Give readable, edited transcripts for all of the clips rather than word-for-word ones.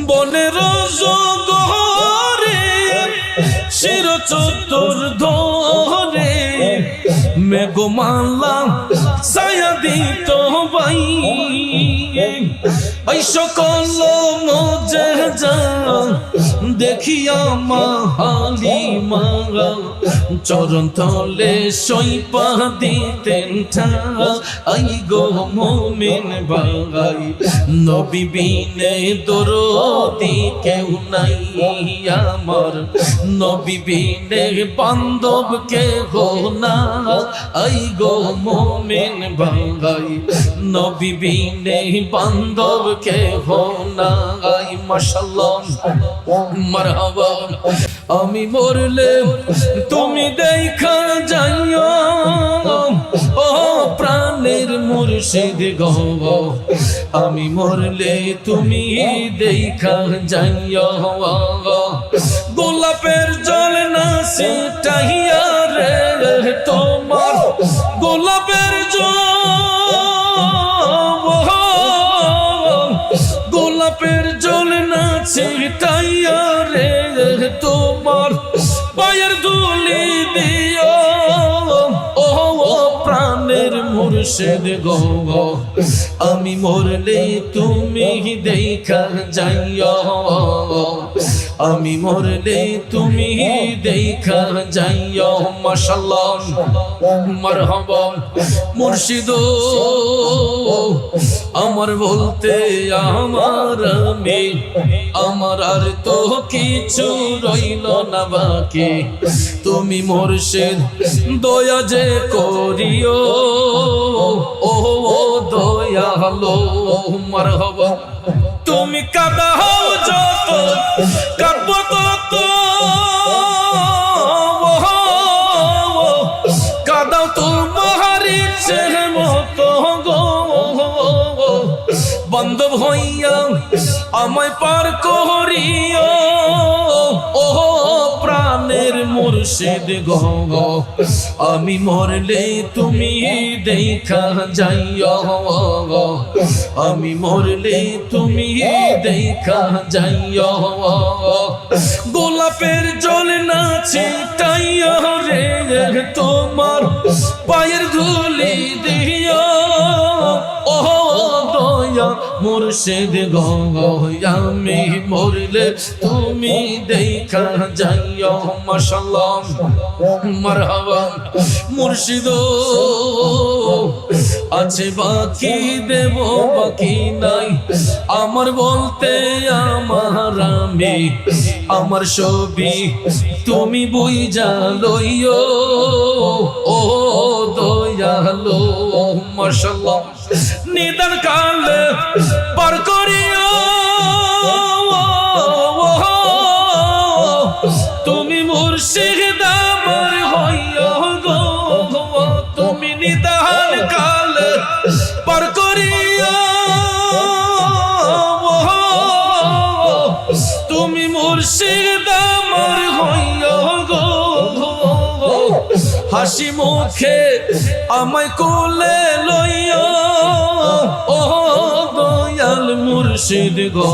বনের জগরে শির চতুর ধরে মেঘমালা ছায়া দিত ভাই ওই সকল মজেজা দেখিয়া হালিমা চরণ তলে সইপা দিতেন ঠাই গো মুমিন ভাই নবী বিনে দরদি কেউ নাই আমার নবী বিনে বান্ধব কেহ না আই গো মুমিন ভাই নবী বিনে বান্ধব কেহ না আই মাশাআল্লাহ মারহাবা আমি মরলে তুমি দেখা যাইও ও প্রাণের মুর্শিদ গো আমি মরলে তুমি দেখা যাইও গোলাপের জল না ছিটাইয়া রে তোমার গোলাপের জল গোলাপের জল না ছিটাইয়া রে তোমার পায়ের ধুলি দিও ও প্রাণের মুর্শিদ গো আমি মরলে তুমি দেখা যাইও আমি মরলে তুমি দেখা যাইও মাশাআল্লাহ মারহাবা মুর্শিদ আমার বলতে আমার আমি আমার আর তো কিছু রইল না বাকি তুমি মুর্শিদ দয়া যে করিও ও দয়ালো মারহাবা তুমি কাঁদাও যত কাঁদবো তত কাঁদাও তোমার ইচ্ছে মতো গো বান্ধব হইয়া আমায় পার করিও ও প্রাণের মুর্শিদ গো আমি মরলে তুমি দেখা যাইও আমি মরলে তুমি দেখা যাইও গোলাপের জল না ছিটাইয়া রে তোমার পায়ের ধুলি দিও ও দয়া মুর্শিদ গো আমি মরলে তুমি দেখা যাইও মাশাআল্লাহ মারহাবা মুর্শিদ আছে বাকি দেব বাকি নাই আমার বলতে আমার আমি আমার ছবি তুমি বুইঝা লইও ও দয়ালো মাশাআল্লাহ নিদান কাল পার করিও তুমি মুর্শিদ আমার হইও গো তুমি নিদান কাল পার করিও তুমি মুর্শিদ আমার হইও গো হাসি মুখে আমায় কোলে লইও ও দয়াল মুর্শিদ গো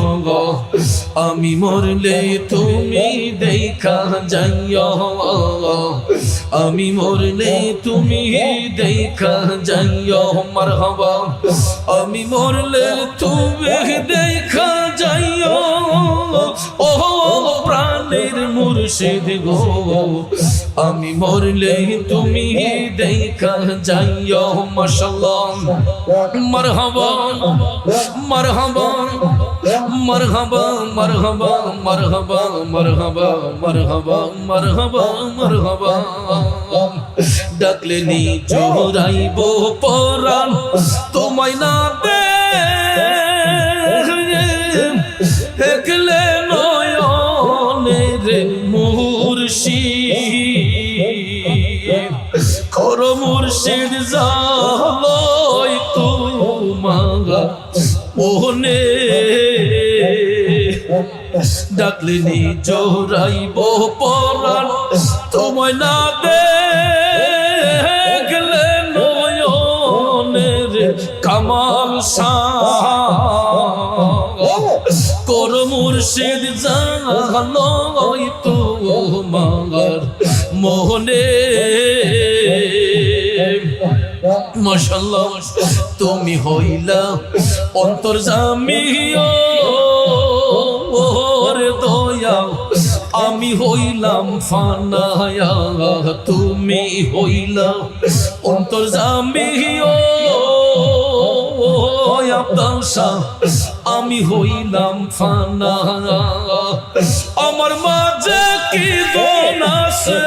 আমি মরলে তুমি দেখা যাইও আমি মরলে তুমি দেখা যাইও মারহাবা আমি মরলে তুমি দেখা যাইও ও প্রাণের মুর্শিদ গো আমি মরলে তুমি দেখা যাইও মাশাআল্লাহ মারহাবা মারহাবা মারহাবা মারহাবা মারহাবা মারহাবা মারহাবা মারহাবা মারহাবা ডাকলে নি জোরাইব পরাণ তোমায় না দে একলে নয়নের মুর্শিদ খর মুর্শিদ জালয় তোমার মোহনে ডাকলে নি জোরাইব পরাণ তোমায় না দেখলে নয়নের কামাল শাহ কর মুর্শিদ জালোই তোমার মোহনে মাশাআল্লাহ তুমি হইলা অন্তর্যামী ওরে দয়া আমি হইলাম ফানায়া তুমি হইলা অন্তর্যামী আমি হইলাম ফানা আমার মাঝে কি গুণ আছে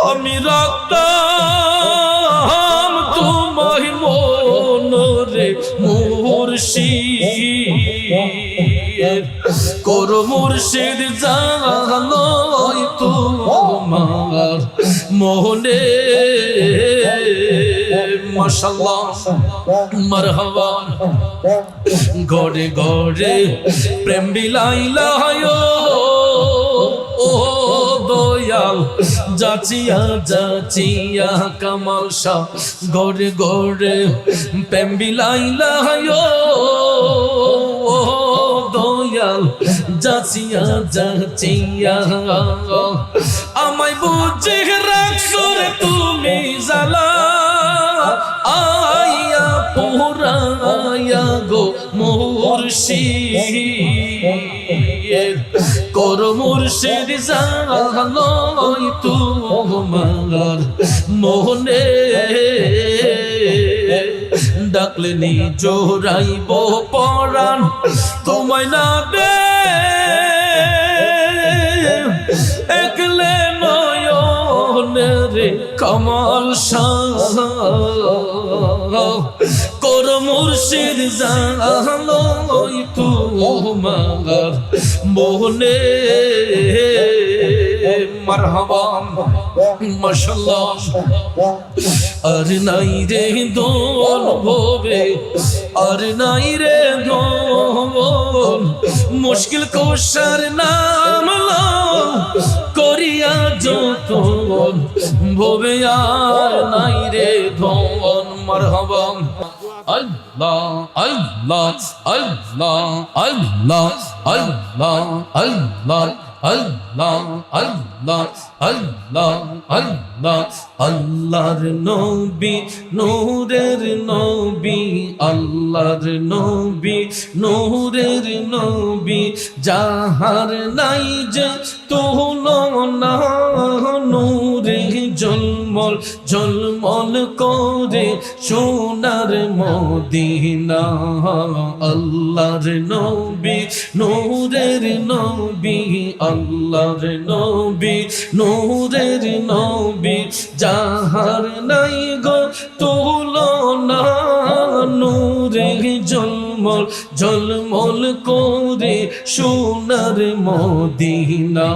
আমি রাখতাম তোমায় মনরে মুর্শিদ করো মুর্শিদ জালোই তোমার মোহনে মাশাআল্লাহ মারহাবা গড়ে গড়ে প্রেম বিলাইলা ও দয়াল যাচিয়া যাচিয়া কামাল শাহ গড়ে গড়ে প্রেম বিলাইলা ও দয়াল যাচিয়া যাচিয়া আমায় বুঝে রাখছো রে তুমি জালা আয়া পুরায়া গো মুর্শিদ করো মুর্শিদ জালোই তোমার মোহনে ডাকলে নি জোরাইব পরাণ তোমায় না দে একলে নয়নে রে কামাল শাহ করো মুর্শিদ জালোই তোমার মোহনে মারহাবা মাশাআল্লাহ আর নাই রে দোল ভবে আর নাই রে দোল মুশকিল কোশার নাম লও করিয়া যতন ভবে আর নাই রে ধন মারহাবা আল্লাহ আল্লাহ আল্লাহ আল্লাহ আল্লাহ আল্লাহ আল্লাহ আল্লাহ আল্লাহ আল্লাহ আল্লাহর নবী নূরের নবী আল্লাহর নবী নূরের নবী যাহার নাই যে তুলনা নূরে ঝলমল ঝলমল করে সোনার মদিনা আল্লাহর নবী নূরের নবী আল্লাহর নবী নূরের নবী যাহার নাই গো তুলনা নূরে ঝলমল ঝলমল করে সোনার মদিনা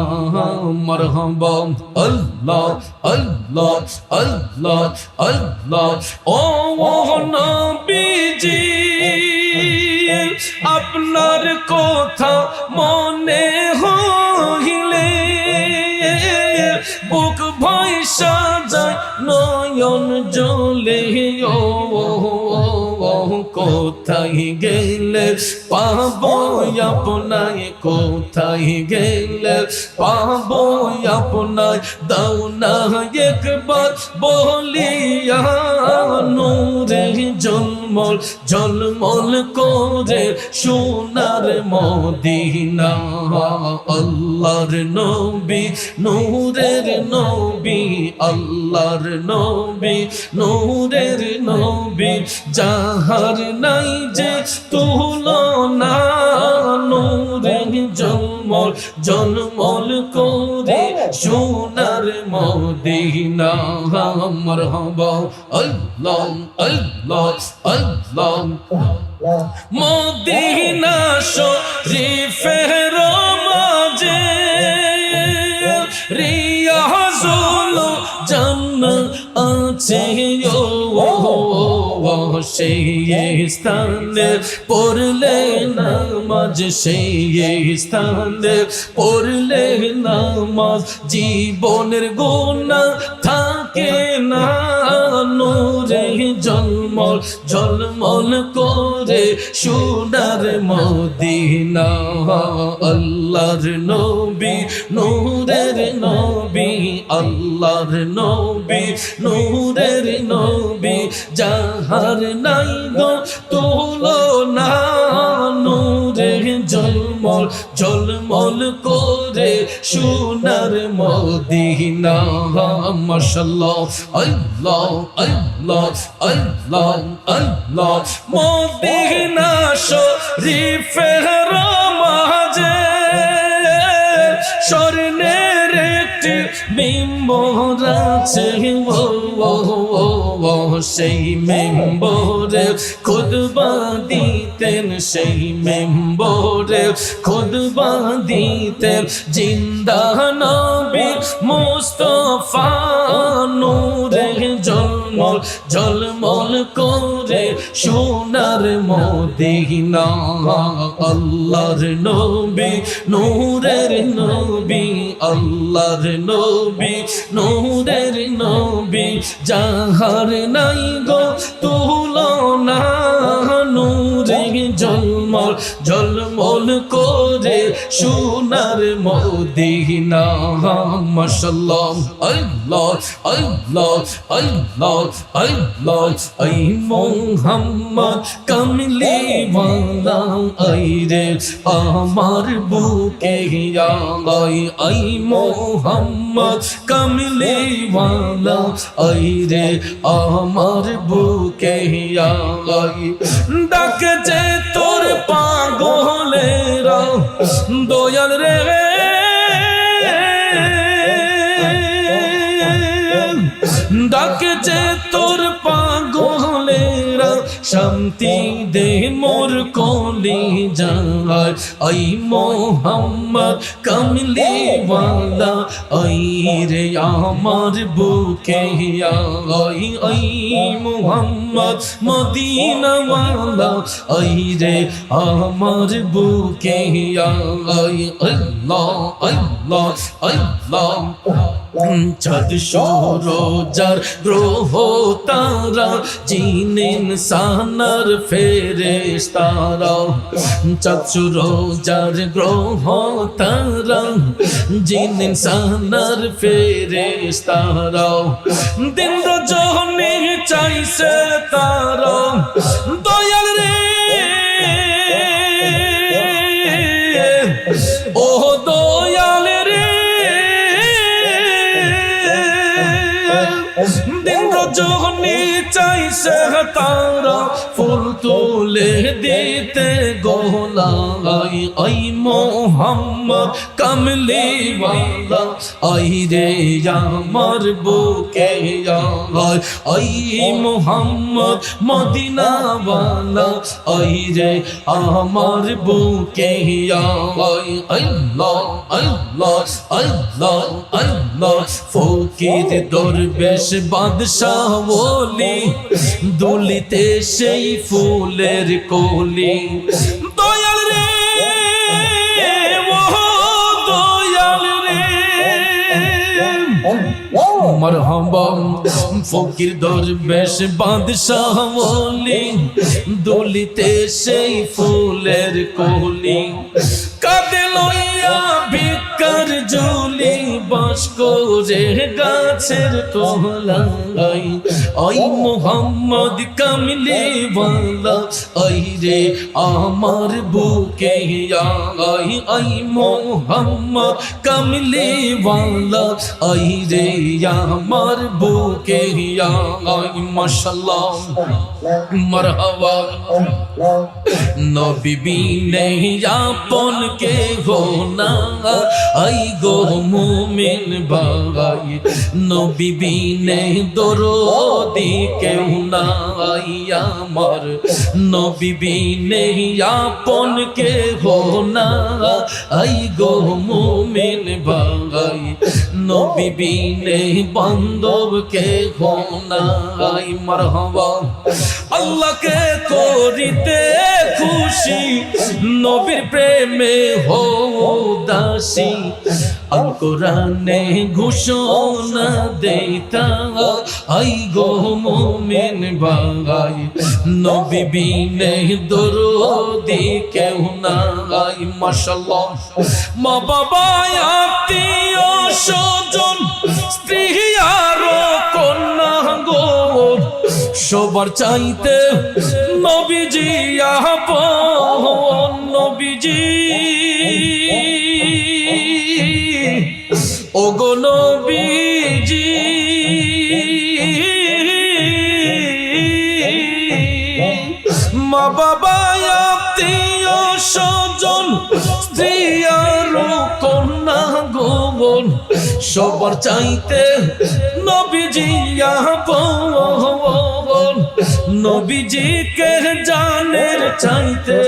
মারহাবা আল্লাহ আল্লাহ আল্লাহ আল্লাহ ও নবীজি আপনার কথা মনে হইলে বুক ভয়সা যায় নয়ন জলে কোথায় গেলে পাবো আপনায় কোথায় গেলে পাবো আপনায় দাও না একবার বলিয়া নূরে ঝলমল ঝলমল করে সোনার মদিনা আল্লাহর নবী নূরের নবী আল্লাহর নবী নূরের নবী যাহার নাই যে তুলনা নূরে ঝলমল ঝলমল করে সোনার মদিনা মারহাবা আল্লাহ আল্লাহ আল্লাহ মদিনা শরীফের মাঝে রিয়াজুল জান্নাত আছে সেই স্থানে পড়লে নামাজ সেই স্থানে পড়লে নামাজ জীবনের গুনাহ থাকে না নূরে জন্ম ঝলমল ঝলমল করে সোনার মদিনা আল্লাহর নবী নূরের নবী আল্লাহর নবী নূরের নবী যাহার নাই গো তুলনা নূরে ঝলমল ঝলমল করে সোনার মদিনা মাশাআল্লাহ আল্লাহ আল্লাহ আল্লাহ আল্লাহ মদিনা শরীফের মাঝে স্বর্ণের একটি বিম্ব আছে সেই মেম্বরে খুতবা দিতেন সেই মেম্বরে খুতবা দিতেন জিন্দা নবী মুস্তাফা নূরে ঝলমল ঝলমল করে সোনার মদিনা আল্লাহর নবী নূরের নবী আল্লাহর নবী নূরের নবী যাহার নাই গো তুলনা নূরে ঝলমল ঝলমল করে সোনার মদিনা মাশাআল্লাহ আল্লাহ আল্লাহ আল্লাহ আল্লাহ আই মুহাম্মদ কামলি ওয়ালা আই রে আমার বুকে আই আই মুহাম্মদ কামলি ওয়ালা আই রে আমার বুকে আই ডাকছে তোর পাগলেরা দয়াল রে ডাকছে তোর পাগলেরা শান্তি দে মোর কলি যায় আই মোহাম্মদ কামলি ওয়ালা আই রে আমার বুকে আই আই মোহাম্মদ মদিনা ওয়ালা আই রে আমার বুকে আই আল্লাহ আল্লাহ আল্লাহ চাঁদ সূরজার গ্রহ তারা জিন ইনসানার ফেরেশতারা চাঁদ সূরজার গ্রহ তারা জিন ইনসানার ফেরেশতারা দিন রজনী চাইছে তারা দয়াল রে ও দয়াল রে দিন রজনী চাইছে তারা ফুল তুলে দিতে গোলাই আই মোহাম্মদ কামলি ওয়ালা আই রে আমার বুকে আই আই মোহাম্মদ মদিনা ওয়ালা আই রে আমার বুকে আই আল্লাহ আল্লাহ আল্লাহ আল্লাহ ফকির দরবেশ বাদশাহ ওলি দুলিতে সেই ফুলের কলি দয়াল রে ও দয়াল রে মারহাবা ফকির দরবেশ বাদশাহ ওলি দুলিতে সেই ফুলের কলি কাঁদে লইয়া ভিক্ষার ঝুলি বাস করে গাছের তলায় আই মোহাম্মদ কামলি ওয়ালা আই রে আমার বুকে আই আই মোহাম্মদ কামলি ওয়ালা আই রে আমার বুকে আই মাশাআল্লাহ মারহাবা নবী বিনে আপন কে গো না আই গো মুমিন ভাই নবী বিনে দরদি কেউ নাই আমার নবী বিনে আপন কে গো না আই গো মুমিন ভাই নবী বিনে বান্ধব কে গো নাই মারহাবা আল্লাহকে করিতে খুশি নবীর প্রেমে হও দাসী আল কোরআনে ঘোষণা দেতা আই গো মুমিন ভাই নবী বিনে দরদি কেউ নাই মাশাআল্লাহ মা বাবা আত্মীয় স্বজন স্ত্রী আর কন্যা গো সবার চাইতে নবীজি আপন নবীজি ওগো নবীজি মা বাবা আত্মীয় স্বজন স্ত্রী আর কন্যা গোবন সবার চাইতে নবীজি আপন নবীজিকে জানের চাইতে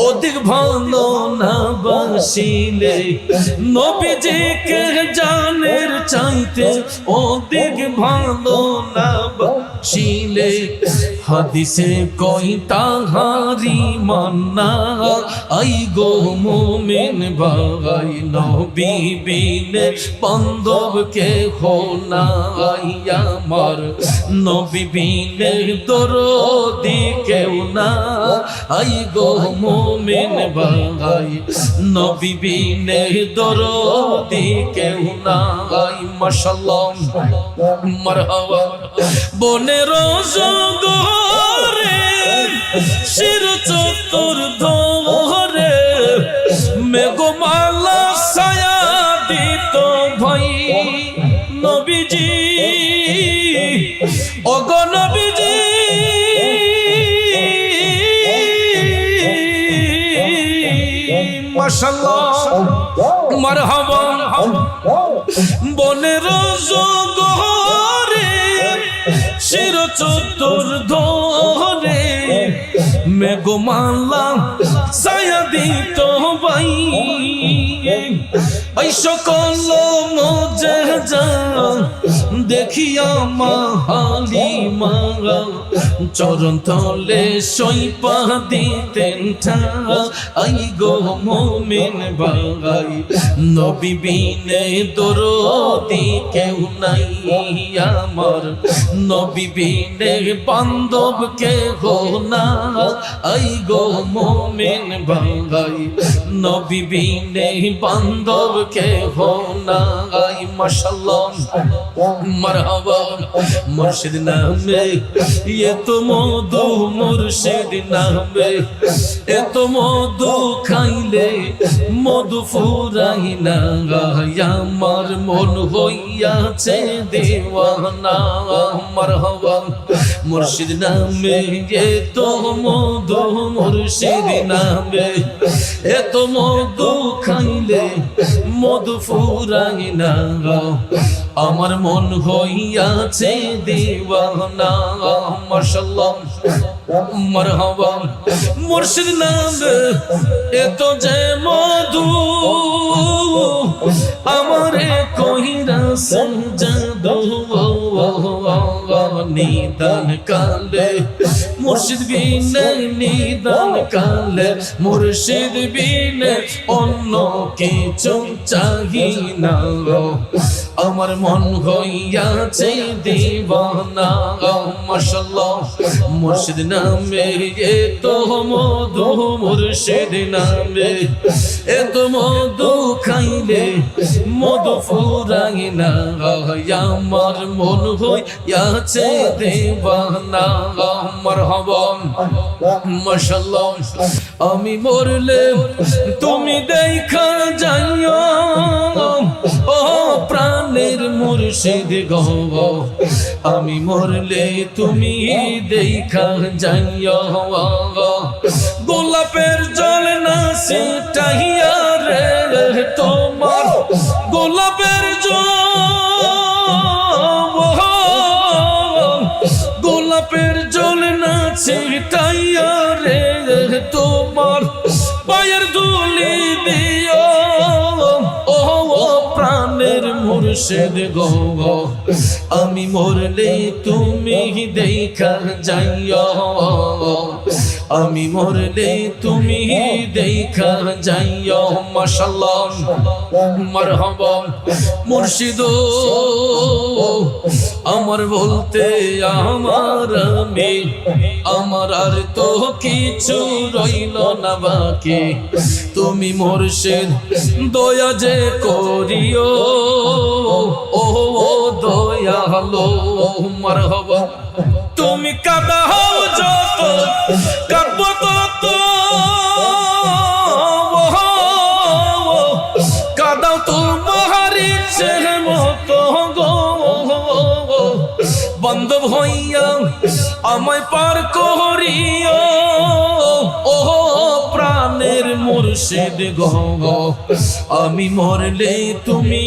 অধিক ভালো না বাসিলে নবীজিকে জানের চাইতে অধিক ভালো না বাসিলে হাদিসে কই তাহারি মান্না আই গো মুমিন ভাই নবী বিনে বান্ধব কে হো নাই আমার নবী বিনে দরদি কেউ না আই গো মুমিন ভাই নবী বিনে দরদি কেউ নাই মাশাআল্লাহ মারহাবা বনের জগরে শির চতুর ধরে মেঘমালা ছায়া দিত ভাই নবীজি ওগো নবীজি মাশাআল্লাহ মারহাবা বনের জগরে শির চতুর ধরে মেঘমালা ছায়া দিত ভাই ওই সকল মুজিজা দেখিয়া মাহালিমা চরণ তলে সইপা দিতেন আই গো মুমিন ভাই নবী বিনে দরদি কেউ নাই আমার নবী বিনে বান্ধব কেহ না আই গো মুমিন ভাই নবী বিনে বান্ধব কেহ না আই মাশাআল্লাহ মারহাবা মুর্শিদ নামে ये तो মধু মুর্শিদ নামে এ তো মধু খাইলে মধু ফুরাই না আমার মন হইয়াছে দেওয়ানা মারহাবা মুর্শিদ নামে এ তো মধু মুর্শিদ নামে এ তো মধু খাইলে মধু ফুরাই না আমার মন হইয়াছে দেওয়ানা মাশাআল্লাহ মারহাবা মুর্শিদ নামে এত যে মধু আমারে কইরা জাদু নিদান কালে মুর্শিদ বিনে নিদান কালে মুর্শিদ বিনে অন্য কিছু চাহি না আমার মন হইয়াছে দিবানা মাশাআল্লাহ মুর্শিদ নামে এত মধু মুর্শিদ নামে এত মধু খাইলে মধু ফুরাই না আমার মন হইয়াছে দিবানা মারহাবা মাশাআল্লাহ আমি মরলে তুমি দেখা যাইও ও প্রাণের মুর্শিদ গো আমি মরলে তুমি দেখা যাইও গোলাপের জল না ছিটাইয়া রে তোমার গোলাপের জল গোলাপের জল না ছিটাইয়া রে তোমার পায়ের ধুলি দিও ও প্রাণের মুর্শিদ গো আমি মরলে তুমি দেখা যাইও আমি মরলে তুমি দেখা যাইও মাশাআল্লাহ মারহাবা মুর্শিদ আমার বলতে আমার আমি আমার আর তো কিছু রইল না বাকি তুমি মুর্শিদ দয়া যে করিও ও দয়ালো মারহাবা তুমি কাঁদাও যত কাঁদবো তত কাঁদাও তোমার ইচ্ছে মতো গো বান্ধব হইয়া আমায় পার করিও ও প্রাণের মুর্শিদ গো আমি মরলে তুমি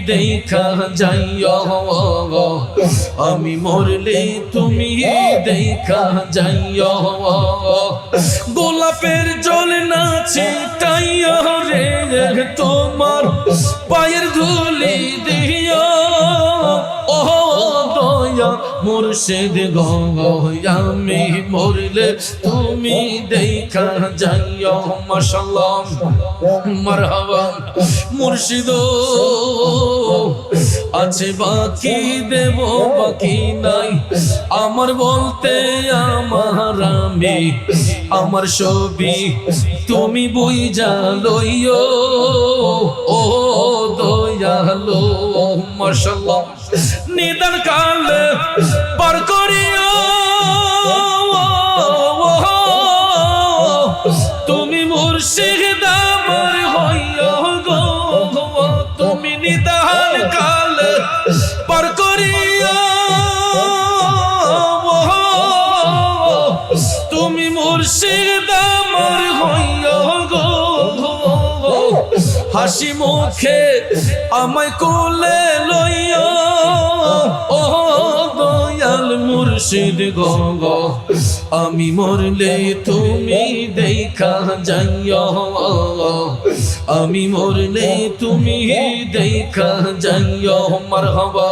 দেখা যাইও আমি মরলে তুমি দেখা যাইও গোলাপের জল না ছিটাইও রে তোমার পায়ের ধুলি দিও ও দয়া মুর্শিদ গো আমি মরলে তুমি দেখা যাইও মাশাআল্লাহ মারহাবা মুর্শিদ আছে বাকি দেব বাকি নাই আমার বলতে আমার আমি আমার ছবি তুমি বুঝা লইও ও দয়ালো মাশাআল্লাহ নিদান কাল পার করিও তুমি মুর্শিদ আমার হইও গো তুমি নিদান কাল পার করিও তুমি মুর্শিদ আমার হইও গো হাসি মুখে আমায় কোলে লইও ও দয়াল মুর্শিদ গো আমি মরলে তুমি দেখা যাইও আমি মরলে তুমি দেখা যাইও মারহাবা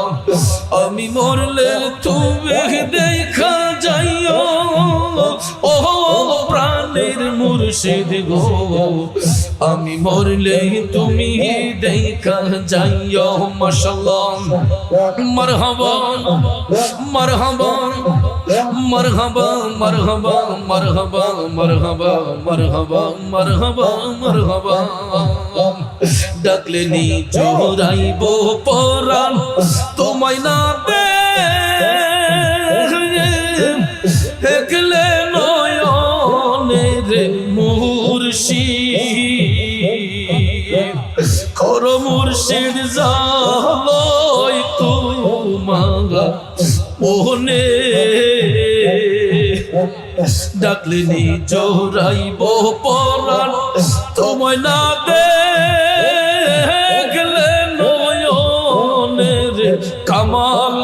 আমি মরলে তুমি দেখা যাইও ও প্রাণের মুর্শিদ গো আমি মরলে তুমি দেখা যাইও মাশাআল্লাহ মারহাবা মারহাবা মারহাবা মারহাবা মারহাবা মারহাবা মারহাবা মারহাবা মারহাবা ডাকলে নি জোরাইব পরাণ তোমায় না দেখলে নয়নের মুর্শিদ কর মুর্শিদ জালয় তোমার মোহনে ডাকলে নি জোরাইব পরাণ তোমায় না দেখলে নয়নের কামাল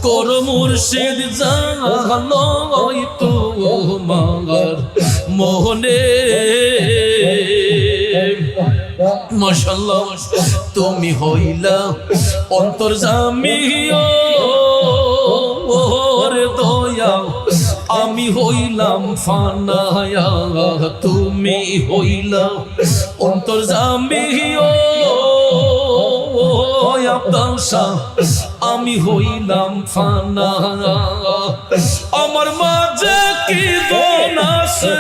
কর মুর্শিদ জালয় তোমার মোহনে মাশাআল্লাহ তুমি হইলা অন্তর্যামী ওরে দয়া আমি হইলাম ফানায়া তুমি হইলা অন্তর্যামী আমি হইলাম ফানা আমার মাঝে কি দোন আছে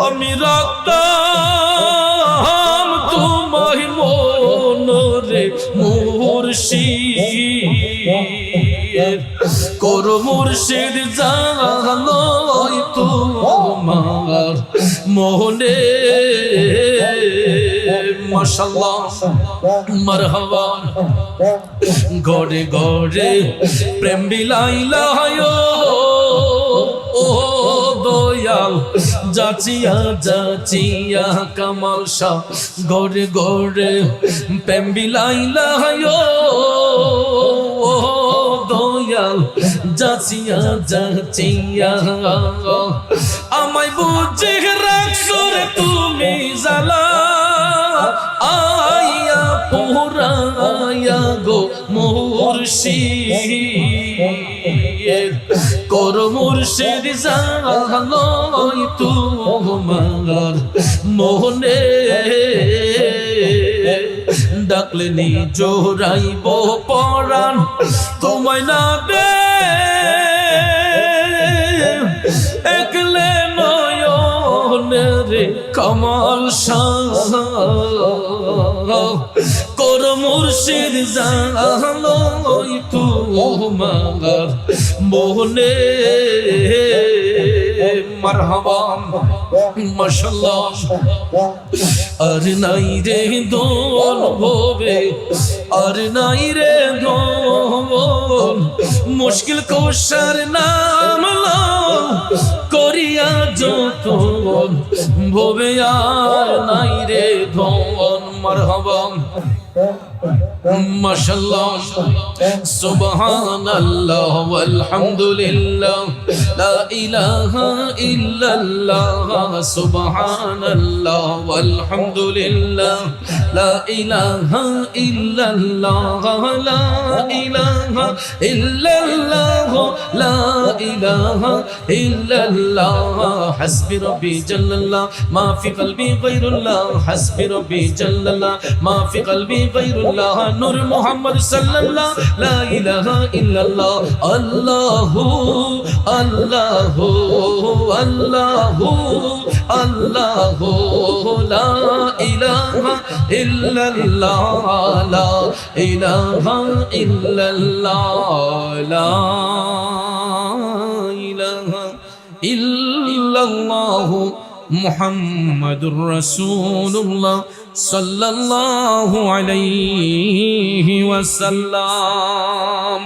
আমি রাখতাম তোমায় মনরে মুর্শিদ কর মুর্শিদ জালয় তোমার মোহনে মাশাআল্লাহ মারহাবা গড়ে গড়ে প্রেম বিলাইলা ও দয়াল যাচিয়া যাচিয়া কামাল শাহ গড়ে গড়ে প্রেম বিলাইলা ও দয়াল যাচিয়া যাচিয়া আমায় বুঝে রাখছো রে তুমি জালা মুর্শিদ কর মুর্শিদ জানাই তোমার মোহনে ডাকলে নি জোরাইব পরাণ তোমায় না দে একলে নয়নে রে কমল শাহ কর মুর্শিদ জানাই তোমার মোহনে মারহাবা মাশাআল্লাহ আর নাই রে দোল ভবে আর নাই রে দোল মুশকিল কোশার নাম করিয়া যতন ভবে আর নাই রে দোল মারহাবা মাশাআল্লাহ সুবহানাল্লাহ ওয়ালহামদুলিল্লাহ লা ইলাহা ইল্লাল্লাহ সুবহানাল্লাহ ওয়ালহামদুলিল্লাহ লা ইলাহা ইল্লাল্লাহ লা ইলাহা ইল্লাল্লাহ লা ইলাহা ইল্লাল্লাহ হাসবি রাব্বি জাল্লাল্লাহ মা ফি কলবি গায়রুল্লাহ হাসবি রাব্বি জাল্লাল্লাহ মা ফি কলবি গায়রুল্লাহ নূর মুহাম্মদ সাল্লাল্লাহ লা ইলাহা ইল্লাল্লাহ আল্লাহু আল্লাহু আল্লাহু আল্লাহু লা ইলাহা ইল্লাল্লাহ লা ইলাহা ইল্লাল্লাহ লা ইলাহা ইল্লাল্লাহ মুহাম্মাদুর রাসূলুল্লাহ সাল্লাল্লাহু আলাইহি ওয়াসাল্লাম।